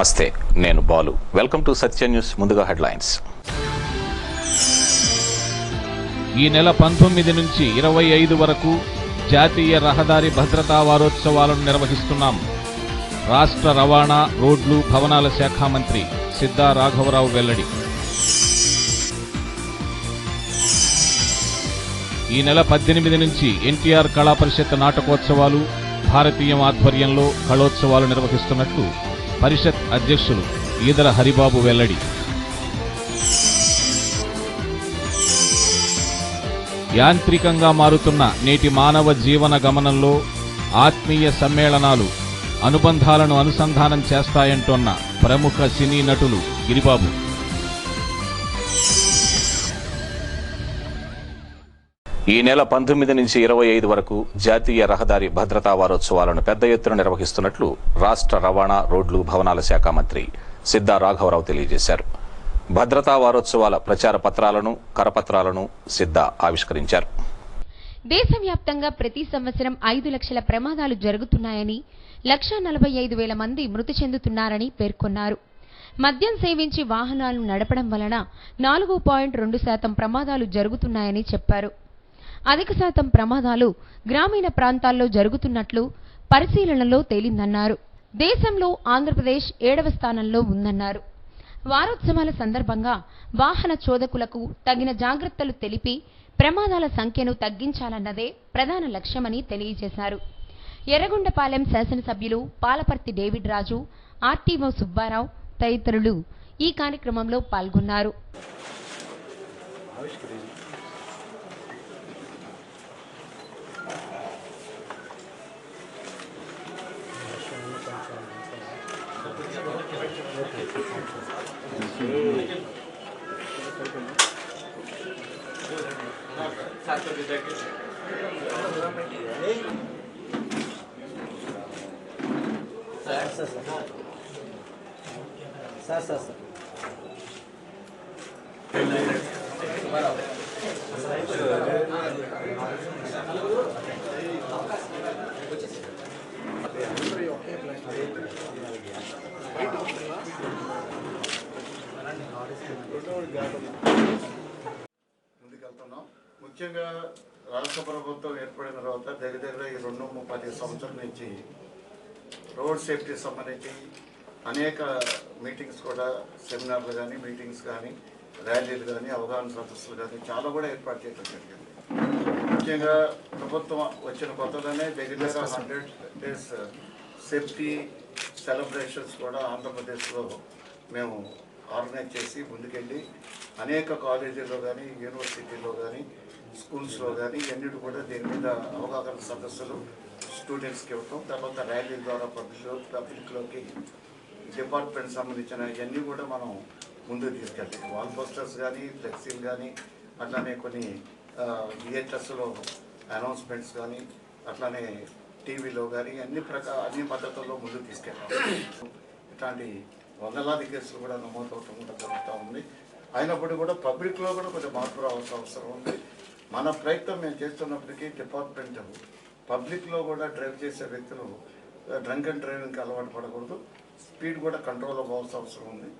నమస్తే, నేను Balu. Welcome to Satya news. ముందుగా హెడ్లైన్స్. ఈ నెల 19 నుంచి 25 వరకు జాతీయ రహదారి భద్రతా వారోత్సవాలను నిర్వహిస్తున్నాం. రాష్ట్ర రవాణా, రోడ్లు, భవనాల శాఖ మంత్రి సిద్ధా రాఘవరావు వెల్లడి. ఈ నెల 18 నుంచి ఎన్టీఆర్ కళా పరిషత్ నాటకోత్సవాలు, భారతీయం ఆధ్వర్యంలో కళోత్సవాలు నిర్వహిస్తున్నట్లు పరిషత్ అధ్యక్షులు ఈదర హరిబాబు వెల్లడి. యాంత్రికంగా మారుతున్న నేటి మానవ జీవన గమనంలో ఆత్మీయ సమ్మేళనాలు అనుబంధాలను అనుసంధానం చేస్తాయంటోన్న ప్రముఖ సినీ నటులు గిరిబాబు. ఈ నెల 19 నుంచి 25 వరకు జాతీయ రహదారి భద్రతా వారోత్సవాలను పెద్ద ఎత్తున నిర్వహిస్తున్నట్లు రాష్ట్ర రవాణా, రోడ్లు, భవనాల శాఖ మంత్రి సిద్ధా రాఘవరావు తెలియజేశారు. భద్రతా వారోత్సవాల ప్రచార పత్రాలను, కరపత్రాలను సిద్ధా ఆవిష్కరించారు. దేశవ్యాప్తంగా ప్రతి సంవత్సరం 5 లక్షల ప్రమాదాలు జరుగుతున్నాయని, 1,45,000 మంది మృతి చెందుతున్నారని పేర్కొన్నారు. మద్యం సేవించి వాహనాలను నడపడం వలన 4.2% ప్రమాదాలు జరుగుతున్నాయని చెప్పారు. అధిక శాతం ప్రమాదాలు గ్రామీణ ప్రాంతాల్లో జరుగుతున్నట్లు పరిశీలనలో తేలిందన్నారు. దేశంలో ఆంధ్రప్రదేశ్ 7వ స్థానంలో ఉందన్నారు. వారోత్సవాల సందర్భంగా వాహన చోదకులకు తగిన జాగ్రత్తలు తెలిపి ప్రమాదాల సంఖ్యను తగ్గించాలన్నదే ప్రధాన లక్ష్యమని తెలియజేశారు. ఎర్రగొండపాలెం శాసనసభ్యులు పాలపర్తి డేవిడ్ రాజు, ఆర్టీఓ సుబ్బారావు తదితరులు ఈ కార్యక్రమంలో పాల్గొన్నారు. ముందుకెళ్తున్నాం. ముఖ్యంగా రాష్ట్ర ప్రభుత్వం ఏర్పడిన తర్వాత దగ్గర ఈ 2-10 సంవత్సరాల నుంచి రోడ్ సేఫ్టీ సంబంధించి అనేక మీటింగ్స్ కూడా, సెమినార్లు కానీ, మీటింగ్స్ కానీ, ర్యాలీలు కానీ, అవగాహన సదస్సులు కానీ చాలా కూడా ఏర్పాటు చేయడం జరిగింది. ముఖ్యంగా ప్రభుత్వం వచ్చిన కొత్తలోనే దగ్గర 100 days సేఫ్టీ సెలబ్రేషన్స్ కూడా ఆంధ్రప్రదేశ్లో మేము ఆర్గనైజ్ చేసి ముందుకెళ్ళి అనేక కాలేజీల్లో కానీ, యూనివర్సిటీలో కానీ, స్కూల్స్లో కానీ అన్నిటి కూడా దీని మీద అవగాహన సదస్సులు స్టూడెంట్స్కి ఇవ్వటం, తర్వాత ర్యాలీల ద్వారా పబ్లిక్లోకి డిపార్ట్మెంట్ సంబంధించిన ఇవన్నీ కూడా మనం ముందుకు తీసుకెళ్ళాలి. వాల్ పోస్టర్స్ కానీ, ఫ్లెక్సీలు కానీ, అట్లానే కొన్ని విహెచ్ఎస్లో అనౌన్స్మెంట్స్ కానీ, అట్లానే టీవీలో కానీ అన్ని పద్ధతుల్లో ముందుకు తీసుకెళ్ళాలి. ఇట్లాంటి వందలాది కేసులు కూడా నమోదవటం కూడా జరుగుతూ ఉంది. అయినప్పటికీ కూడా పబ్లిక్లో కూడా కొంచెం మార్పు రావాల్సిన అవసరం ఉంది. మన ప్రయత్నం మేము చేస్తున్నప్పటికీ డిపార్ట్మెంట్ పబ్లిక్లో కూడా డ్రైవ్ చేసే వ్యక్తులు డ్రంక్ అండ్ డ్రైవింగ్కి అలవాటు పడకూడదు, స్పీడ్ కూడా కంట్రోల్ అవ్వాల్సిన అవసరం ఉంది.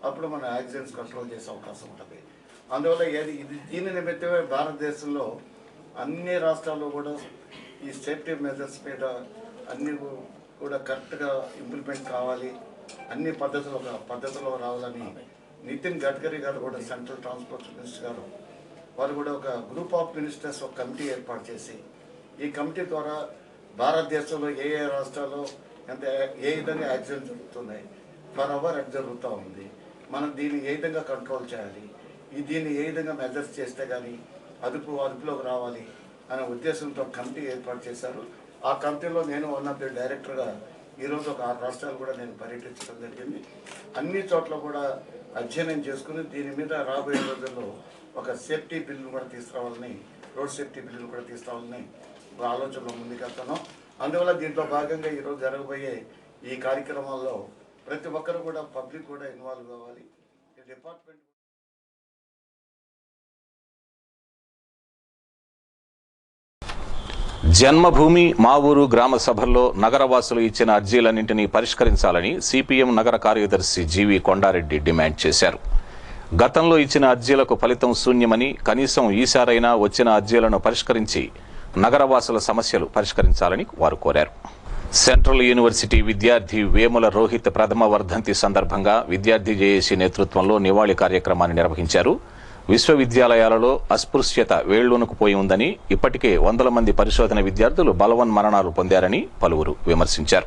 అప్పుడు మన యాక్సిడెంట్స్ కంట్రోల్ చేసే అవకాశం ఉంటుంది. అందువల్ల దీని నిమిత్తమే భారతదేశంలో అన్ని రాష్ట్రాల్లో కూడా ఈ సేఫ్టీ మెజర్స్ మీద అన్నీ కూడా కరెక్ట్గా ఇంప్లిమెంట్ కావాలి, అన్ని పద్ధతిలో రావాలని నితిన్ గడ్కరీ గారు కూడా, సెంట్రల్ ట్రాన్స్పోర్ట్ మినిస్టర్ గారు, వారు కూడా ఒక గ్రూప్ ఆఫ్ మినిస్టర్స్ ఒక కమిటీ ఏర్పాటు చేసి, ఈ కమిటీ ద్వారా భారతదేశంలో ఏ రాష్ట్రాల్లో ఏ విధంగా యాక్సిడెంట్ జరుగుతున్నాయి, పర్ అవర్ జరుగుతూ ఉంది, మనం దీన్ని ఏ విధంగా కంట్రోల్ చేయాలి, దీన్ని ఏ విధంగా మెజర్స్ చేస్తే కానీ అదుపులోకి రావాలి అనే ఉద్దేశంతో కమిటీ ఏర్పాటు చేశారు. ఆ కమిటీలో నేను వన్ ఆఫ్ ది డైరెక్టర్గా ఈరోజు ఒక 6 రాష్ట్రాలు కూడా నేను పర్యటించడం జరిగింది. అన్ని చోట్ల కూడా అధ్యయనం చేసుకుని దీని మీద రాబోయే రోజుల్లో ఒక సేఫ్టీ బిల్లును కూడా తీసుకురావాలని, రోడ్ సేఫ్టీ బిల్లును కూడా తీసుకురావాలని ఆలోచనలో ముందుకెళ్తున్నాం. అందువల్ల దీంట్లో భాగంగా ఈరోజు జరగబోయే ఈ కార్యక్రమాల్లో ప్రతి ఒక్కరు కూడా పబ్లిక్ కూడా ఇన్వాల్వ్ కావాలి. డిపార్ట్మెంట్ జన్మభూమి మా ఊరు గ్రామ సభల్లో నగరవాసులు ఇచ్చిన అర్జీలన్నింటినీ పరిష్కరించాలని సిపిఎం నగర కార్యదర్శి జీవి కొండారెడ్డి డిమాండ్ చేశారు. గతంలో ఇచ్చిన అర్జీలకు ఫలితం శూన్యమని, కనీసం ఈసారైనా వచ్చిన అర్జీలను పరిష్కరించి నగరవాసుల సమస్యలు పరిష్కరించాలని వారు కోరారు. సెంట్రల్ యూనివర్సిటీ విద్యార్థి వేముల రోహిత్ ప్రథమ వర్ధంతి సందర్భంగా విద్యార్థి జేఏసీ నేతృత్వంలో నివాళి కార్యక్రమాన్ని నిర్వహించారు. విశ్వవిద్యాలయాలలో అస్పృశ్యత వేళ్లూనుకుపోయి ఉందని, ఇప్పటికే 100 మంది పరిశోధన విద్యార్థులు బలవన్మరణాలు పొందారని పలువురు విమర్శించారు.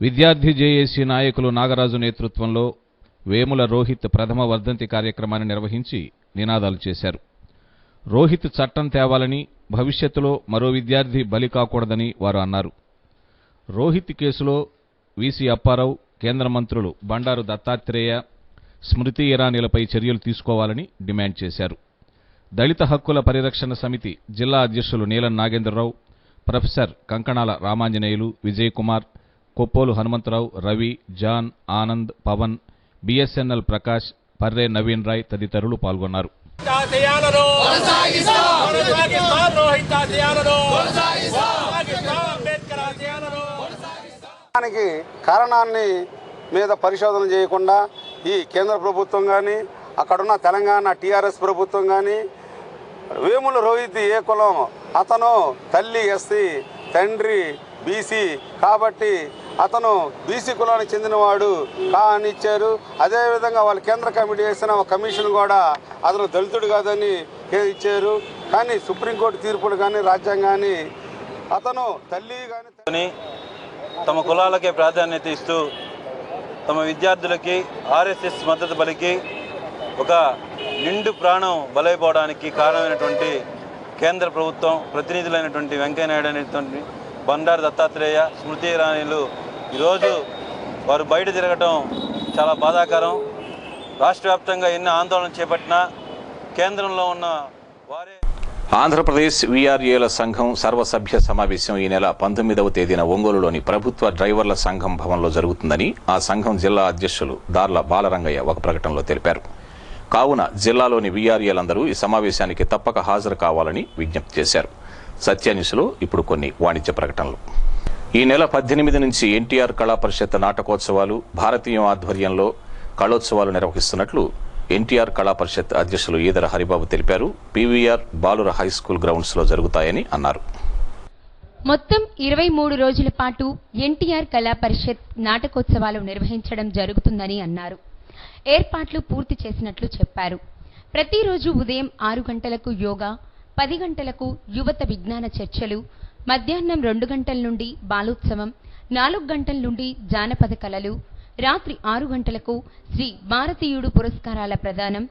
విద్యార్థి జేఏసీ నాయకులు నాగరాజు నేతృత్వంలో వేముల రోహిత్ ప్రథమ వర్ధంతి కార్యక్రమాన్ని నిర్వహించి నినాదాలు చేశారు. రోహిత్ చట్టం తేవాలని, భవిష్యత్తులో మరో విద్యార్థి బలి కాకూడదని వారు అన్నారు. రోహిత్ కేసులో వీసీ అప్పారావు, కేంద్ర మంత్రులు బండారు దత్తాత్రేయ, స్మృతి ఇరానీలపై చర్యలు తీసుకోవాలని డిమాండ్ చేశారు. దళిత హక్కుల పరిరక్షణ సమితి జిల్లా అధ్యక్షులు నీలం Nagendra Rao, professor Kankanala Ramanjaneyulu, Vijay Kumar, Koppolu Hanumantharao, Ravi, John, Anand, Pawan, BSNL Prakash, Parre Naveen Roy తదితరులు పాల్గొన్నారు. కారణాన్ని మీద పరిశోధన చేయకుండా ఈ కేంద్ర ప్రభుత్వం కానీ, అక్కడున్న తెలంగాణ టీఆర్ఎస్ ప్రభుత్వం కానీ, వేముల రోహిత్ ఏ కులం, అతను తల్లి ఎస్సీ, తండ్రి బీసీ కాబట్టి అతను బీసీ కులానికి చెందినవాడు అని ఇచ్చారు. అదేవిధంగా వాళ్ళు కేంద్ర కమిటీ వేసిన కమిషన్ కూడా అతను దళితుడు కాదని ఇచ్చారు. కానీ సుప్రీంకోర్టు తీర్పులు కానీ, రాజ్యాంగాన్ని అతను తల్లి కానీ తమ కులాలకే ప్రాధాన్యత ఇస్తూ తమ విద్యార్థులకి ఆర్ఎస్ఎస్ మద్దతు పలికి ఒక నిండు ప్రాణం బలైపోవడానికి కారణమైనటువంటి కేంద్ర ప్రభుత్వం ప్రతినిధులైనటువంటి వెంకయ్యనాయుడు అనేటువంటి బండారు దత్తాత్రేయ, స్మృతి ఇరానీలు ఈరోజు వారు బయట తిరగటం చాలా బాధాకరం. రాష్ట్ర వ్యాప్తంగా ఎన్ని ఆందోళన చేపట్టినా కేంద్రంలో ఉన్న వారే. ఆంధ్రప్రదేశ్ వీఆర్ఏల సంఘం సర్వసభ్య సమావేశం ఈ నెల 19వ తేదీన ఒంగోలులోని ప్రభుత్వ డ్రైవర్ల సంఘం భవన్లో జరుగుతుందని ఆ సంఘం జిల్లా అధ్యక్షులు దార్ల బాలరంగయ్య ఒక ప్రకటనలో తెలిపారు. కావున జిల్లాలోని వీఆర్ఏలందరూ ఈ సమావేశానికి తప్పక హాజరు కావాలని విజ్ఞప్తి చేశారు. సత్యాన్యూస్లో ఇప్పుడు కొన్ని వాణిజ్య ప్రకటనలు. ఈ నెల 18 నుంచి ఎన్టీఆర్ కళా పరిషత్ నాటకోత్సవాలు భారతీయం ఆధ్వర్యంలో కళోత్సవాలు నిర్వహిస్తున్నట్లు ఎన్టీఆర్ కళా పరిషత్ అధ్యక్షులు ఈదర హరిబాబు తెలిపారు. పీవీఆర్ బాలుర హైస్కూల్ గ్రౌండ్స్ లో జరుగుతాయని అన్నారు. మొత్తం 23 రోజుల పాటు ఎన్టీఆర్ కళా పరిషత్ నాటకోత్సవాలు నిర్వహించడం జరుగుతుందని అన్నారు. ఏర్పాట్లు పూర్తి చేసినట్లు చెప్పారు. ప్రతిరోజు ఉదయం 6 గంటలకు యోగా, 10 గంటలకు యువత విజ్ఞాన చర్చలు, మధ్యాహ్నం 2 గంటల నుండి బాలోత్సవం, 4 గంటల నుండి జానపద కళలు, రాత్రి 6 గంటలకు శ్రీ భారతీయుడు పురస్కారాల ప్రదానం,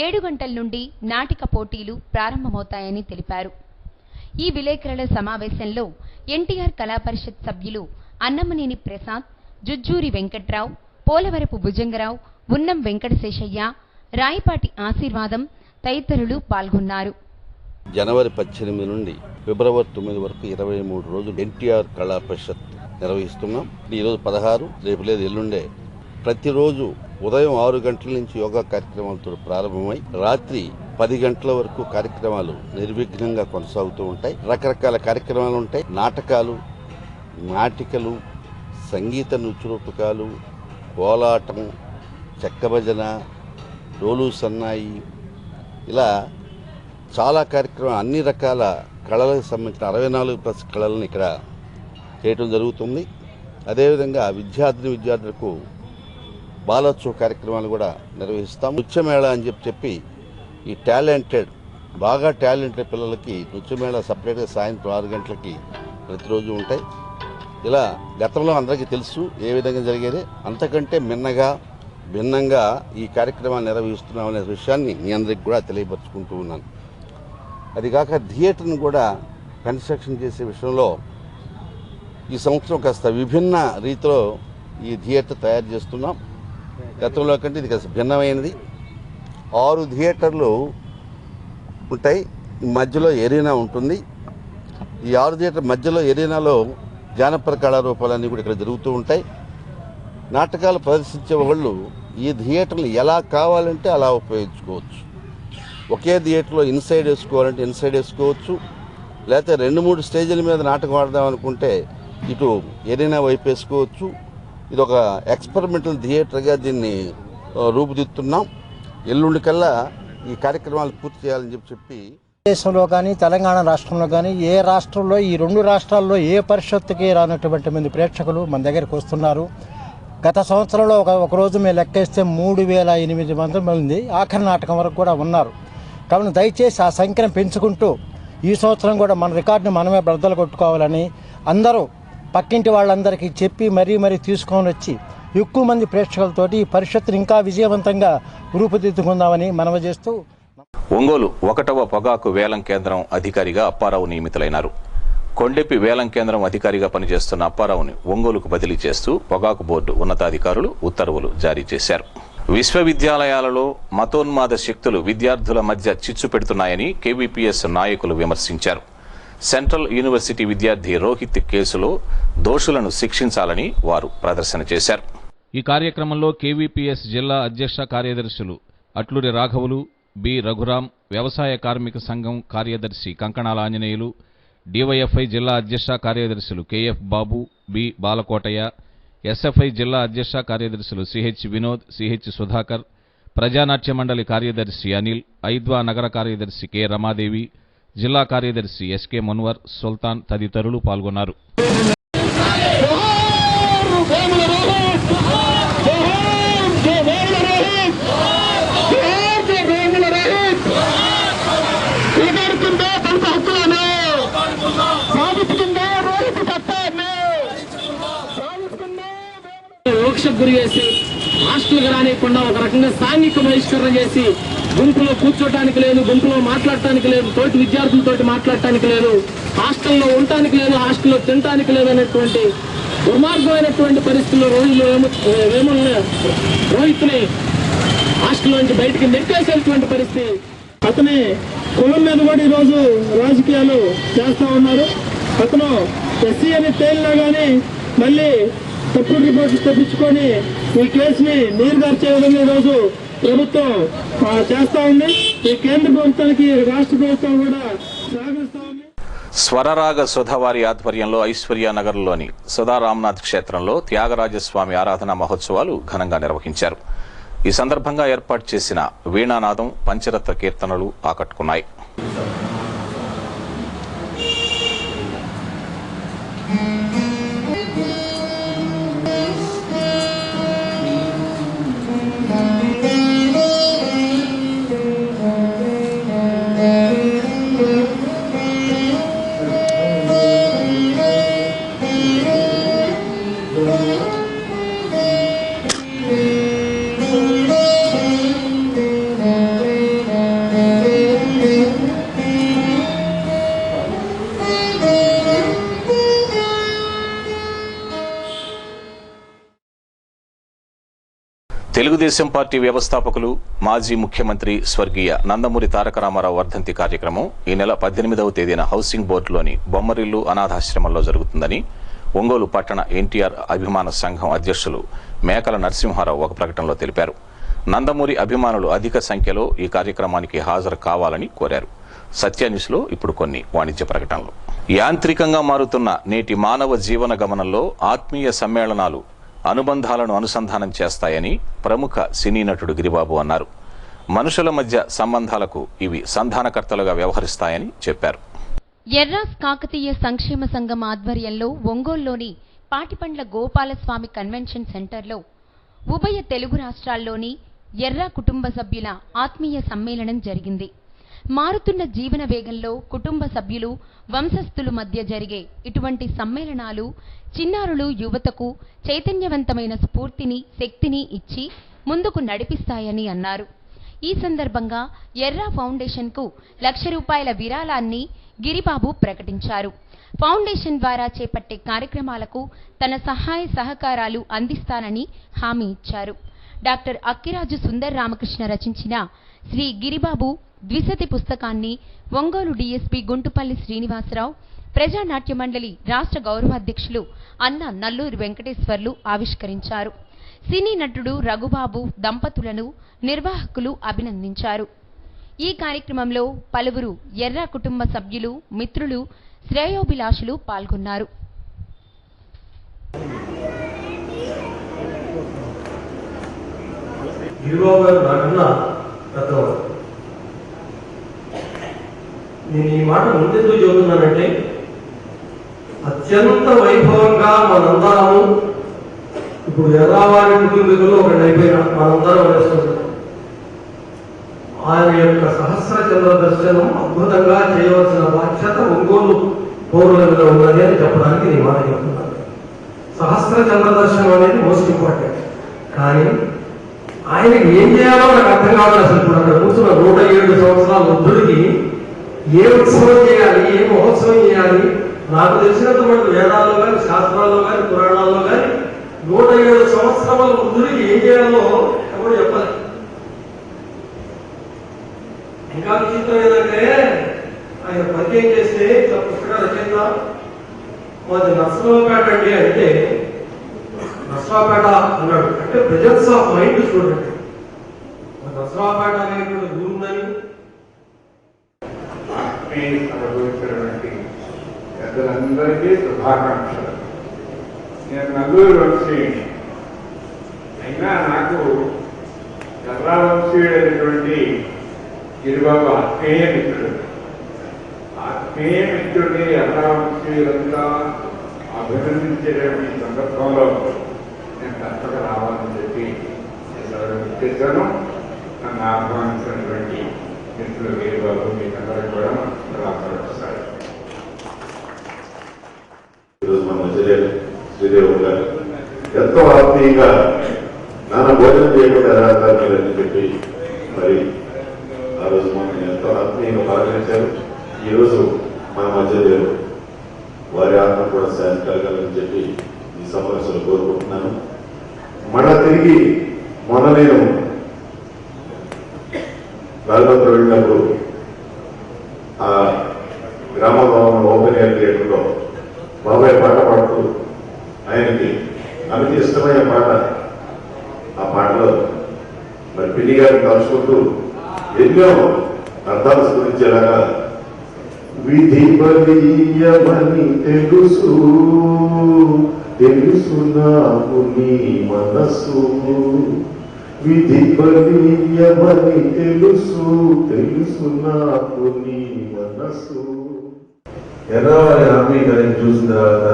7 గంటల నుండి నాటిక పోటీలు ప్రారంభమవుతాయని తెలిపారు. ఈ విలేకరుల సమావేశంలో ఎన్టీఆర్ కళా పరిషత్ సభ్యులు అన్నమనేని ప్రసాద్, జుజ్జూరి వెంకట్రావు, పోలవరపు భుజంగరావు, ఉన్నం వెంకటశేషయ్య, రాయపాటి ఆశీర్వాదం తదితరులు పాల్గొన్నారు. జనవరి 18 నుండి ఫిబ్రవరి 9 వరకు 23 రోజులు ఎన్టీఆర్ కళా పరిషత్ నిర్వహిస్తున్నాం. ఈరోజు 16, రేపు లేదు ఎల్లుండే. ప్రతిరోజు ఉదయం 6 గంటల నుంచి యోగా కార్యక్రమాలతో ప్రారంభమై రాత్రి 10 గంటల వరకు కార్యక్రమాలు నిర్విఘ్నంగా కొనసాగుతూ ఉంటాయి. రకరకాల కార్యక్రమాలు ఉంటాయి. నాటకాలు, నాటికలు, సంగీత నృత్య రూపకాలు, కోలాటం, చెక్క భజన, డోలు సన్నాయి, ఇలా చాలా కార్యక్రమాలు, అన్ని రకాల కళలకు సంబంధించిన 64+ కళలను ఇక్కడ చేయటం జరుగుతుంది. అదేవిధంగా విద్యార్థులకు బాలోత్సవ కార్యక్రమాలు కూడా నిర్వహిస్తాం. నృత్యమేళ అని చెప్పి ఈ బాగా టాలెంటెడ్ పిల్లలకి నృత్యమేళ సపరేట్గా సాయంత్రం 6 గంటలకి ప్రతిరోజు ఉంటాయి. ఇలా గతంలో అందరికీ తెలుసు ఏ విధంగా జరిగేది. అంతకంటే భిన్నంగా ఈ కార్యక్రమాన్ని నిర్వహిస్తున్నాం అనే విషయాన్ని మీ అందరికి కూడా తెలియపరుచుకుంటూ ఉన్నాను. అదిగాక థియేటర్ను కూడా కన్స్ట్రక్షన్ చేసే విషయంలో ఈ సంవత్సరం కాస్త విభిన్న రీతిలో ఈ థియేటర్ తయారు చేస్తున్నాం. గతంలో కంటే ఇది కాస్త భిన్నమైనది. 6 థియేటర్లు ఉంటాయి. మధ్యలో ఎరీనా ఉంటుంది. ఈ 6 థియేటర్ మధ్యలో ఎరీనాలో జానపద కళారూపాలన్నీ కూడా ఇక్కడ జరుగుతూ ఉంటాయి. నాటకాలు ప్రదర్శించే వాళ్ళు ఈ థియేటర్లు ఎలా కావాలంటే అలా ఉపయోగించుకోవచ్చు. ఒకే థియేటర్లో ఇన్సైడ్ వేసుకోవాలంటే ఇన్సైడ్ వేసుకోవచ్చు, లేకపోతే 2-3 స్టేజీల మీద నాటకం ఆడదాం అనుకుంటే ఇటు ఏదైనా వైపు వేసుకోవచ్చు. ఇది ఒక ఎక్స్పెరిమెంటల్ థియేటర్గా దీన్ని రూపుదిద్దుతున్నాం. ఎల్లుండి కల్లా ఈ కార్యక్రమాలు పూర్తి చేయాలని చెప్పి దేశంలో కానీ తెలంగాణ రాష్ట్రంలో కానీ ఏ రాష్ట్రంలో ఈ 2 రాష్ట్రాల్లో ఏ పరిషత్తుకి రానటువంటి మంది ప్రేక్షకులు మన దగ్గరికి వస్తున్నారు. గత సంవత్సరంలో ఒక రోజు మేము లెక్కేస్తే 3008 మంది ఆఖరి నాటకం వరకు కూడా ఉన్నారు. కాబట్టి దయచేసి ఆ సంఖ్యను పెంచుకుంటూ ఈ సంవత్సరం కూడా మన రికార్డుని మనమే బద్దలు కొట్టుకోవాలని అందరూ పక్కింటి వాళ్ళందరికీ చెప్పి మరీ తీసుకొని వచ్చి ఎక్కువ మంది ప్రేక్షకులతోటి ఈ పరిషత్తుని ఇంకా విజయవంతంగా రూపుదిద్దుకుందామని మనవి చేస్తూ ఒంగోలు 1వ పొగాకు వేలం కేంద్రం అధికారిగా అప్పారావు నియమితులైనారు. కొండెపి వేలం కేంద్రం అధికారిగా పనిచేస్తున్న అప్పారావుని ఒంగోలుకు బదిలీ చేస్తూ పొగాకు బోర్డు ఉన్నతాధికారులు ఉత్తర్వులు జారీ చేశారు. విశ్వవిద్యాలయాలలో మతోన్మాద శక్తులు విద్యార్థుల మధ్య చిచ్చు పెడుతున్నాయని కేవీపీఎస్ నాయకులు విమర్శించారు. సెంట్రల్ యూనివర్సిటీ విద్యార్థి రోహిత్ కేసులో దోషులను శిక్షించాలని వారు ప్రదర్శన చేశారు. ఈ కార్యక్రమంలో కేవీపీఎస్ జిల్లా అధ్యక్ష కార్యదర్శులు అట్లూరి రాఘవులు, బి రఘురాం, వ్యవసాయ కార్మిక సంఘం కార్యదర్శి కంకణాల ఆంజనేయులు, డివైఎఫ్ఐ జిల్లా అధ్యక్ష కార్యదర్శులు కేఎఫ్ బాబు, బి బాలకోటయ్య, ఎస్ఎఫ్ఐ జిల్లా అధ్యక్ష కార్యదర్శులు సిహెచ్ వినోద్, సిహెచ్ సుధాకర్, ప్రజానాట్య మండలి కార్యదర్శి అనిల్, ఐద్వా నగర కార్యదర్శి కె రమాదేవి, జిల్లా కార్యదర్శి ఎస్కే మున్వర్, సుల్తాన్ తదితరులు పాల్గొన్నారు. గురి చేసి హాస్టల్కి రానియకుండా ఒక రకంగా సాంఘిక బహిష్కరణ చేసి గుంపులో కూర్చోటానికి లేదు, గుంపులో మాట్లాడటానికి లేదు, తోటి విద్యార్థులతోటి మాట్లాడటానికి లేదు, హాస్టల్లో ఉండటానికి లేదు, హాస్టల్లో తినటానికి లేదు అనేటువంటి దుర్మార్గమైనటువంటి పరిస్థితుల్లో రోజుల్లో రోహిత్ని హాస్టల్ నుంచి బయటికి నెట్టేసేటువంటి పరిస్థితి. అతని కులం మీద కూడా ఈరోజు రాజకీయాలు చేస్తా ఉన్నారు. అతను ఎస్సీ అని తేలినా కానీ మళ్ళీ తప్పుడు రిపోర్ట్లు తెప్పించుకొని ఈ కేసుని నీరుగార్చే విధంగా ఈరోజు ప్రభుత్వం చేస్తా ఉంది. ఈ కేంద్ర ప్రభుత్వానికి రాష్ట్ర ప్రభుత్వం కూడా సహకరిస్తా ఉంది. స్వరరాగ సుధవారి ఆధ్వర్యంలో ఐశ్వర్యానగర్లోని సుధారామనాథ్ క్షేత్రంలో త్యాగరాజస్వామి ఆరాధన మహోత్సవాలు ఘనంగా నిర్వహించారు. ఈ సందర్భంగా ఏర్పాటు చేసిన వీణానాదం, పంచరత్న కీర్తనలు ఆకట్టుకున్నాయి. తెలుగుదేశం పార్టీ వ్యవస్థాపకులు మాజీ ముఖ్యమంత్రి స్వర్గీయ నందమూరి తారక రామారావు వర్ధంతి కార్యక్రమం ఈ నెల 18వ తేదీన హౌసింగ్ బోర్డులోని బొమ్మరిల్లు అనాథాశ్రమంలో జరుగుతుందని ఒంగోలు పట్టణ ఎన్టీఆర్ అభిమాన సంఘం అధ్యక్షులు మేకల నరసింహారావు ఒక ప్రకటనలో తెలిపారు. నందమూరి అభిమానులు అధిక సంఖ్యలో ఈ కార్యక్రమానికి హాజరు కావాలని కోరారు. సత్యాన్యూస్లో ఇప్పుడు కొన్ని వాణిజ్య ప్రకటనలు. యాంత్రికంగా మారుతున్న నేటి మానవ జీవన గమనంలో ఆత్మీయ సమ్మేళనాలు అనుబంధాలను అనుసంధానం చేస్తాయని ప్రముఖ సినీ నటుడు గిరిబాబు అన్నారు. మనుషుల మధ్య సంబంధాలకు ఇవి సంధానకర్తలుగా వ్యవహరిస్తాయని చెప్పారు. ఎర్రాస్ కాకతీయ సంక్షేమ సంఘం ఆధ్వర్యంలో ఒంగోలులోని పాటిపండ్ల గోపాలస్వామి కన్వెన్షన్ సెంటర్లో ఉభయ తెలుగు రాష్ట్రాల్లోని ఎర్రా కుటుంబ సభ్యుల ఆత్మీయ సమ్మేళనం జరిగింది. మారుతున్న జీవన వేగంలో కుటుంబ సభ్యులు, వంశస్థుల మధ్య జరిగే ఇటువంటి సమ్మేళనాలు చిన్నారులు, యువతకు చైతన్యవంతమైన స్ఫూర్తిని, శక్తిని ఇచ్చి ముందుకు నడిపిస్తాయని అన్నారు. ఈ సందర్భంగా ఎర్రా ఫౌండేషన్కు ₹1,00,000 విరాళాన్ని గిరిబాబు ప్రకటించారు. ఫౌండేషన్ ద్వారా చేపట్టే కార్యక్రమాలకు తన సహాయ సహకారాలు అందిస్తానని హామీ ఇచ్చారు. డాక్టర్ అక్కిరాజు సుందర్ రామకృష్ణ రచించిన శ్రీ గిరిబాబు ద్విశతి పుస్తకాన్ని ఒంగోలు డీఎస్పీ గుంటుపల్లి శ్రీనివాసరావు, ప్రజానాట్య మండలి రాష్ట్ర గౌరవాధ్యక్షులు అన్న నల్లూరి వెంకటేశ్వర్లు ఆవిష్కరించారు. సినీ నటుడు రఘుబాబు దంపతులను నిర్వాహకులు అభినందించారు. ఈ కార్యక్రమంలో పలువురు ఎర్రా కుటుంబ సభ్యులు, మిత్రులు, శ్రేయోభిలాషులు పాల్గొన్నారు. నేను ఈ మాట ముందెందుకు చెబుతున్నానంటే, అత్యంత వైభవంగా మనందరము ఇప్పుడు ఎర్రావారి కుటుంబీకులు ఒకటి అయిపోయినా మనందరం వేస్తున్నాం. ఆయన యొక్క సహస్ర చంద్ర దర్శనం అద్భుతంగా చేయవలసిన బాధ్యత ఒంగోలు పౌరుల మీద ఉన్నది అని చెప్పడానికి నేను మాట చెప్తున్నాను. సహస్ర చంద్ర దర్శనం అనేది మోస్ట్ ఇంపార్టెంట్. కానీ ఆయనకి ఏం చేయాలో నాకు అర్థం కావాలి. అసలు ఇప్పుడు అక్కడ కూర్చున్న 107 సంవత్సరాల వృద్ధుడికి ఏ ఉత్సవం చేయాలి, ఏ మహోత్సవం చేయాలి, నాకు తెలిసినంత మటుకు వేదాల్లో కానీ, శాస్త్రాల్లో కానీ, పురాణాల్లో కానీ 107 సంవత్సరాల వృద్ధుడికి ఏం చేయాలో ఎవరు చెప్పాలి. ఇంకా విచిత్రం ఏంటంటే, ఆయన పరిచయం చేస్తే పుస్తకాలు రచయిత మాది నర్సరావుపేట అండి అంటే, నర్సరావుపేట అన్నాడు అంటే ప్రెజెన్స్ ఆఫ్ మైండ్ చూడండి. నర్సరావుపేట అనేటువంటి ఊరుందని అనుభవించినటువంటి పెద్దలందరికీ శుభాకాంక్షలు. నేను నల్లూరు వంశీయుని అయినా నాకు ఎర్రా వంశీయుడైనటువంటి గిరిబాబు ఆత్మీయ మిత్రుడు. ఆత్మీయ మిత్రుడిని ఎర్రా వంశీయులంతా అభినందించేటువంటి సందర్భంలో నేను తప్పక రావాలని చెప్పి చేశాను. నన్ను ఆహ్వానించినటువంటి మిత్రులు గిరిబాబు మీకందరికి కూడా రాసారు. ఈరోజు మన మధ్యలేరు శ్రీదేవుడు గారు ఎంతో ఆత్మీయంగా నాన్న భోజనం చేయకుండా రాజధాని చెప్పి మరి ఆ రోజు మనం ఎంతో ఆత్మీయంగా పాల్గొనించారు. ఈరోజు మన మధ్యలేరు వారి ఆత్మ కూడా శాంతి కలగాలని చెప్పి ఈ సమావేశంలో కోరుకుంటున్నాను. మళ్ళా తిరిగి మొన్న నేను రాజమండ్రి వెళ్ళినప్పుడు ఆ గ్రామ భవనం ఓపెన్ ఎయిర్ థియేటర్లో బాబాయ్ పాట పాడుతూ ఆయనకి అమిత ఇష్టమైన పాట, ఆ పాటలో మరి పిల్లి గారిని తలుచుకుంటూ ఎన్నో అర్థాలు స్ఫురించేలాగా విధి బలీయమని తెలుసు నాకు నీ మనసు, విధి బలీయమని తెలుసు నాకు నీ మనసు. ఎర్రవారి ఆత్మీయ గారిని చూసిన తర్వాత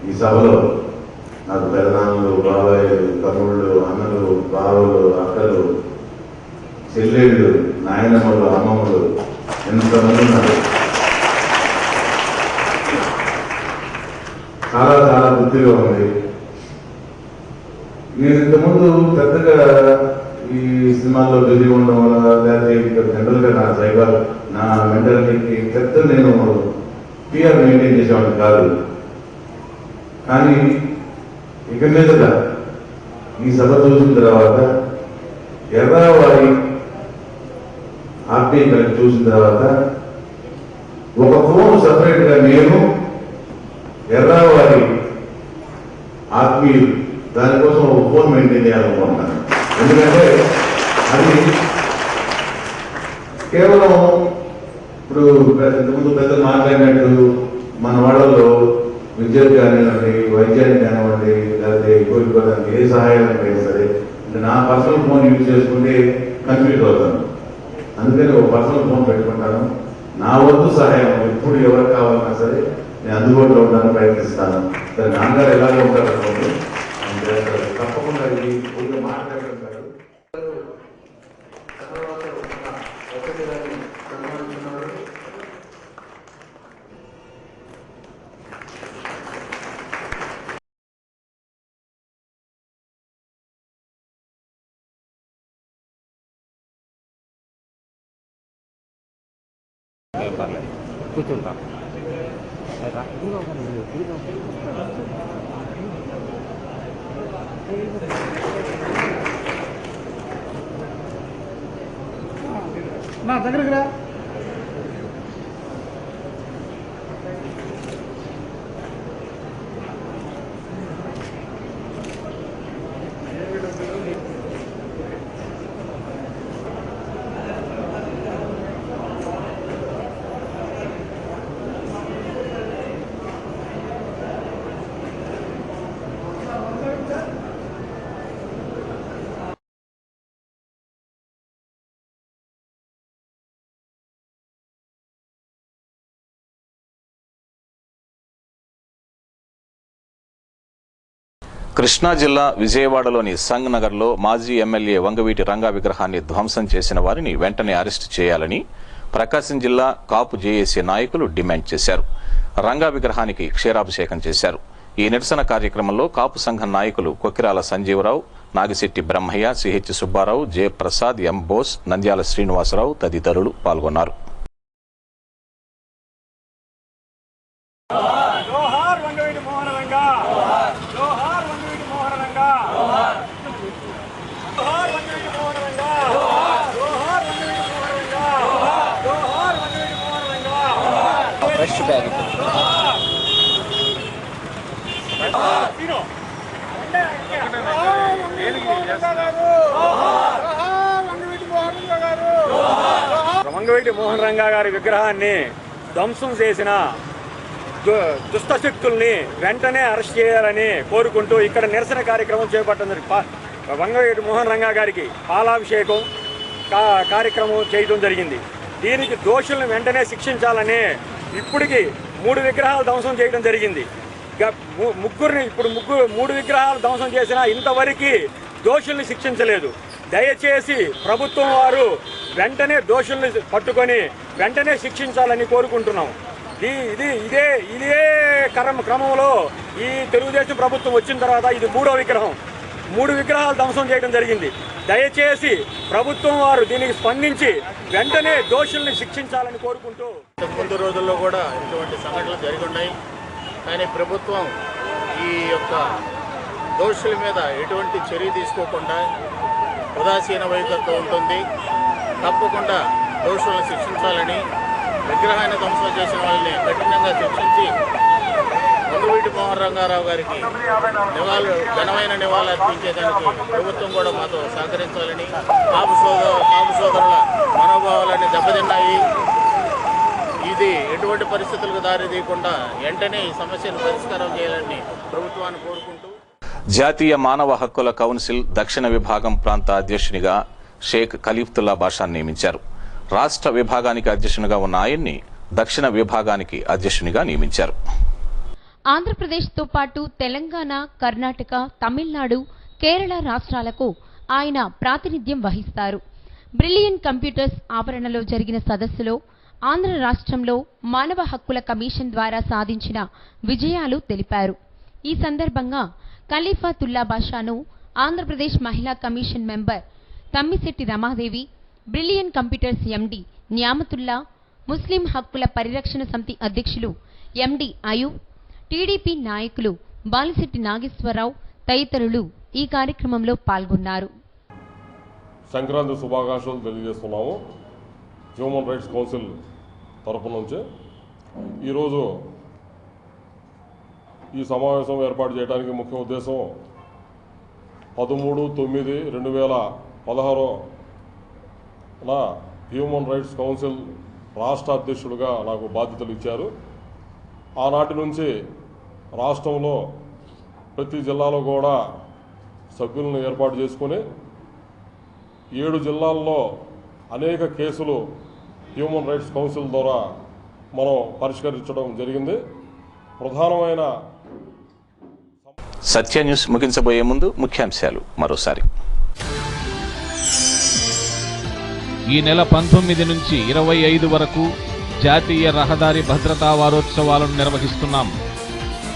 ఈ సభలో నాకు పెదనాన్నలు, బాబాయ్లు, తమ్ముళ్ళు, అన్నలు, బావలు, అక్కలు, చెల్లెళ్ళు, నాయనమ్మలు, అమ్మమ్మలు ఎంతమంది ఉన్నారు. చాలా చాలా బుద్ధిగా ఉంది. నేను ఇంతకుముందు పెద్దగా ఈ సినిమాల్లో బిజీ ఉండడం వల్ల లేకపోతే జనరల్గా నా సైబర్ నా మెంటాలిటీకి పెద్ద నేను పిఆర్ మెయింటైన్ చేసేవాడిని కాదు. కానీ ఇక మీదట ఈ సభ చూసిన తర్వాత ఎర్రవారి ఆత్మీయతను చూసిన తర్వాత ఒక ఫోన్ సపరేట్ గా నేను ఎర్రవారి ఆత్మీయులు దానికోసం ఒక ఫోన్ మెయింటైన్ చేయాలనుకుంటున్నాను. ఎందుకంటే అది కేవలం ఇప్పుడు ఇంతకుముందు పెద్దలు మాట్లాడినట్టు మన వాళ్ళలో విద్యకు కానివ్వండి, వైద్యానికి కానివ్వండి, లేకపోతే కోరుకోవడానికి ఏ సహాయానికి సరే అంటే నా పర్సనల్ ఫోన్ యూజ్ చేసుకుంటే కన్ఫ్యూజ్ అవుతాను. అందుకని ఒక పర్సనల్ ఫోన్ పెట్టుకుంటాను. నా వద్దు సహాయం ఎప్పుడు ఎవరికి కావాలన్నా సరే నేను అందుబాటులో ఉండడానికి ప్రయత్నిస్తాను. సరే నాన్నగారు ఎలాగో ఉంటారు అనుకోండి, తప్పకుండా ఇది కొద్దిగా మాట్లాడతారు. కూర్చుంటా నా దగ్గరికి రా. కృష్ణా జిల్లా విజయవాడలోని సంగ్ నగర్లో మాజీ ఎమ్మెల్యే వంగవీటి రంగా విగ్రహాన్ని ధ్వంసం చేసిన వారిని వెంటనే అరెస్టు చేయాలని ప్రకాశం జిల్లా కాపు జేఏసీ నాయకులు డిమాండ్ చేశారు. రంగా విగ్రహానికి క్షీరాభిషేకం చేశారు. ఈ నిరసన కార్యక్రమంలో కాపు సంఘం నాయకులు కొక్కిరాల సంజీవరావు, నాగిశెట్టి బ్రహ్మయ్య, సిహెచ్ సుబ్బారావు, జయప్రసాద్, ఎం బోస్, నంద్యాల శ్రీనివాసరావు తదితరులు పాల్గొన్నారు. ఫ్రెష్ ప్యాకెట్ వంగవీటి మోహన్ రంగా గారి విగ్రహాన్ని ధ్వంసం చేసిన దుష్ట శక్తుల్ని వెంటనే అరెస్ట్ చేయాలని కోరుకుంటూ ఇక్కడ నిరసన కార్యక్రమం చేపట్టడం. వంగవీటి మోహన్ రంగా గారికి పాలాభిషేకం కార్యక్రమం చేయడం జరిగింది. దీనికి దోషులను వెంటనే శిక్షించాలని ఇప్పటికి 3 విగ్రహాలు ధ్వంసం చేయడం జరిగింది. మూడు విగ్రహాలు ధ్వంసం చేసినా ఇంతవరకు దోషుల్ని శిక్షించలేదు. దయచేసి ప్రభుత్వం వారు వెంటనే దోషుల్ని పట్టుకొని వెంటనే శిక్షించాలని కోరుకుంటున్నాం. ఇదే క్రమంలో ఈ తెలుగుదేశం ప్రభుత్వం వచ్చిన తర్వాత ఇది 3వ విగ్రహం. 3 విగ్రహాలు ధ్వంసం చేయడం జరిగింది. దయచేసి ప్రభుత్వం వారు దీనికి స్పందించి వెంటనే దోషుల్ని శిక్షించాలని కోరుకుంటూ. ముందు రోజుల్లో కూడా ఇటువంటి సంఘటనలు జరిగి ఉన్నాయి. కానీ ప్రభుత్వం ఈ యొక్క దోషుల మీద ఎటువంటి చర్య తీసుకోకుండా ఉదాసీన వైఖరితో ఉంటుంది. తప్పకుండా దోషులను శిక్షించాలని, విగ్రహాన్ని ధ్వంసం చేసిన వాళ్ళని కఠినంగా శిక్షించి వంగవీటి మోహన్ రంగారావు గారికి ఘనమైన నివాళులు అర్పించేదానికి ప్రభుత్వం కూడా మాతో సహకరించాలని, కాపు సోదరుల మనోభావాలన్నీ దెబ్బతిన్నాయి. ఇది ఎటువంటి పరిస్థితులకు దారి తీయకుండా వెంటనే ఈ సమస్యను పరిష్కారం చేయాలని ప్రభుత్వాన్ని కోరుకుంటూ. జాతీయ మానవ హక్కుల కౌన్సిల్ దక్షిణ విభాగం ప్రాంత అధ్యక్షునిగా షేక్ ఖలీఫుల్లా బాషాను నియమించారు. రాష్ట్ర విభాగానికి అధ్యక్షునిగా ఉన్న ఆయన్ని దక్షిణ విభాగానికి అధ్యక్షునిగా నియమించారు. ఆంధ్రప్రదేశ్తో పాటు తెలంగాణ, కర్ణాటక, తమిళనాడు, కేరళ రాష్ట్రాలకు ఆయన ప్రాతినిధ్యం వహిస్తారు. బ్రిలియన్ కంప్యూటర్స్ ఆవరణలో జరిగిన సదస్సులో ఆంధ్ర రాష్ట్రంలో మానవ హక్కుల కమిషన్ ద్వారా సాధించిన విజయాలు తెలిపారు. ఈ సందర్భంగా ఖలీఫతుల్లా బాషాను ఆంధ్రప్రదేశ్ మహిళా commission member Tammisetti Ramadevi, brilliant computers ఎండి న్యామతుల్లా, ముస్లిం హక్కుల పరిరక్షణ సమితి అధ్యక్షులు ఎండి అయూబ్, టీడీపీ నాయకులు బాలిశెట్టి నాగేశ్వరరావు తదితరులు ఈ కార్యక్రమంలో పాల్గొన్నారు. సంక్రాంతి శుభాకాంక్షలు తెలియజేస్తున్నాము. హ్యూమన్ రైట్స్ కౌన్సిల్ తరపు నుంచి ఈరోజు ఈ సమావేశం ఏర్పాటు చేయడానికి ముఖ్య ఉద్దేశం 13/9/2016 హ్యూమన్ రైట్స్ కౌన్సిల్ రాష్ట్ర అధ్యక్షుడిగా నాకు బాధ్యతలు ఇచ్చారు. ఆనాటి నుంచి రాష్ట్రంలో ప్రతి జిల్లాలో కూడా సభ్యులను ఏర్పాటు చేసుకుని 7 జిల్లాల్లో అనేక కేసులు హ్యూమన్ రైట్స్ కౌన్సిల్ ద్వారా మనం పరిష్కరించడం జరిగింది. ప్రధానమైన సత్య న్యూస్ ముగించబోయే ముందు ముఖ్యాంశాలు మరోసారి. ఈ నెల 19 నుంచి 25 వరకు జాతీయ రహదారి భద్రతా వారోత్సవాలను నిర్వహిస్తున్నాం.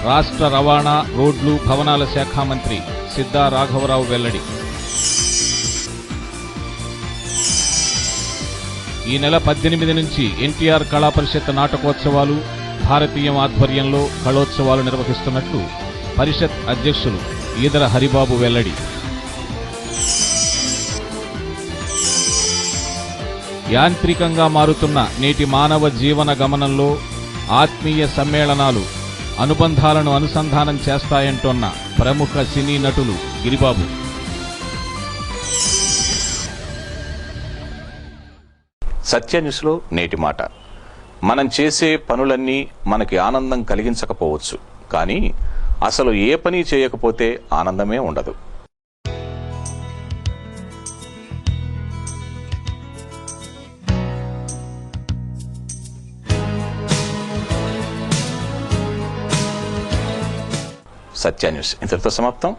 రాష్ట్ర రవాణా, రోడ్లు, భవనాల శాఖ మంత్రి సిద్ధా రాఘవరావు వెల్లడి. ఈ నెల 18 నుంచి ఎన్టీఆర్ కళా పరిషత్ నాటకోత్సవాలు, భారతీయం ఆధ్వర్యంలో కళోత్సవాలు నిర్వహిస్తున్నట్లు పరిషత్ అధ్యక్షులు ఈదర హరిబాబు వెల్లడి. యాంత్రికంగా మారుతున్న నేటి మానవ జీవన గమనంలో ఆత్మీయ సమ్మేళనాలు అనుబంధాలను అనుసంధానం చేస్తాయంటోన్న ప్రముఖ సినీ నటులు గిరిబాబు. సత్య న్యూస్లో నేటి మాట. మనం చేసే పనులన్నీ మనకి ఆనందం కలిగించకపోవచ్చు, కానీ అసలు ఏ పని చేయకపోతే ఆనందమే ఉండదు. సత్య న్యూస్ ఇంతటితో సమాప్తం.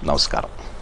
నమస్కారం.